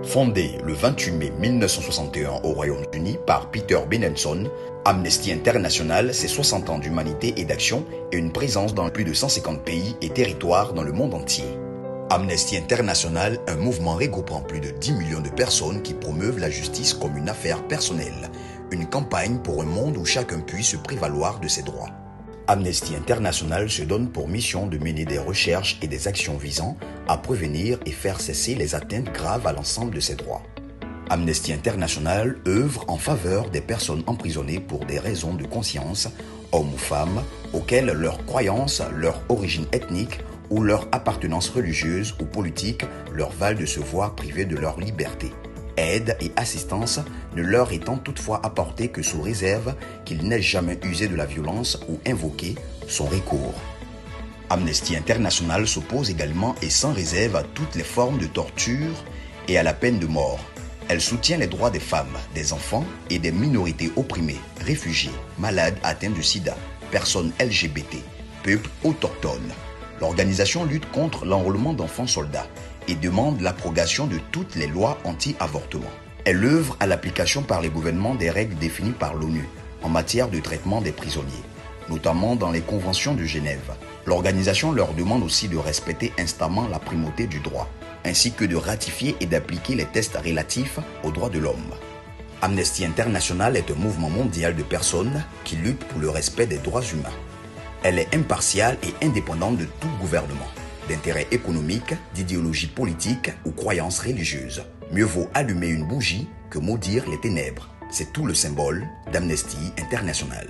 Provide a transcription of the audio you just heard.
Fondée le 28 mai 1961 au Royaume-Uni par Peter Benenson, Amnesty International, c'est 60 ans d'humanité et d'action et une présence dans plus de 150 pays et territoires dans le monde entier. Amnesty International, un mouvement regroupant plus de 10 millions de personnes qui promeuvent la justice comme une affaire personnelle, une campagne pour un monde où chacun puisse se prévaloir de ses droits. Amnesty International se donne pour mission de mener des recherches et des actions visant à prévenir et faire cesser les atteintes graves à l'ensemble de ses droits. Amnesty International œuvre en faveur des personnes emprisonnées pour des raisons de conscience, hommes ou femmes, auxquelles leur croyance, leur origine ethnique ou leur appartenance religieuse ou politique leur valent de se voir privés de leur liberté. Aide et assistance ne leur étant toutefois apportée que sous réserve qu'ils n'aient jamais usé de la violence ou invoqué son recours. Amnesty International s'oppose également et sans réserve à toutes les formes de torture et à la peine de mort. Elle soutient les droits des femmes, des enfants et des minorités opprimées, réfugiés, malades atteints du sida, personnes LGBT, peuples autochtones. L'organisation lutte contre l'enrôlement d'enfants soldats et demande l'abrogation de toutes les lois anti-avortement. Elle œuvre à l'application par les gouvernements des règles définies par l'ONU en matière de traitement des prisonniers, notamment dans les conventions de Genève. L'organisation leur demande aussi de respecter instamment la primauté du droit, ainsi que de ratifier et d'appliquer les tests relatifs aux droits de l'homme. Amnesty International est un mouvement mondial de personnes qui luttent pour le respect des droits humains. Elle est impartiale et indépendante de tout gouvernement, d'intérêts économiques, d'idéologie politique ou croyances religieuses. Mieux vaut allumer une bougie que maudire les ténèbres. C'est tout le symbole d'Amnesty International.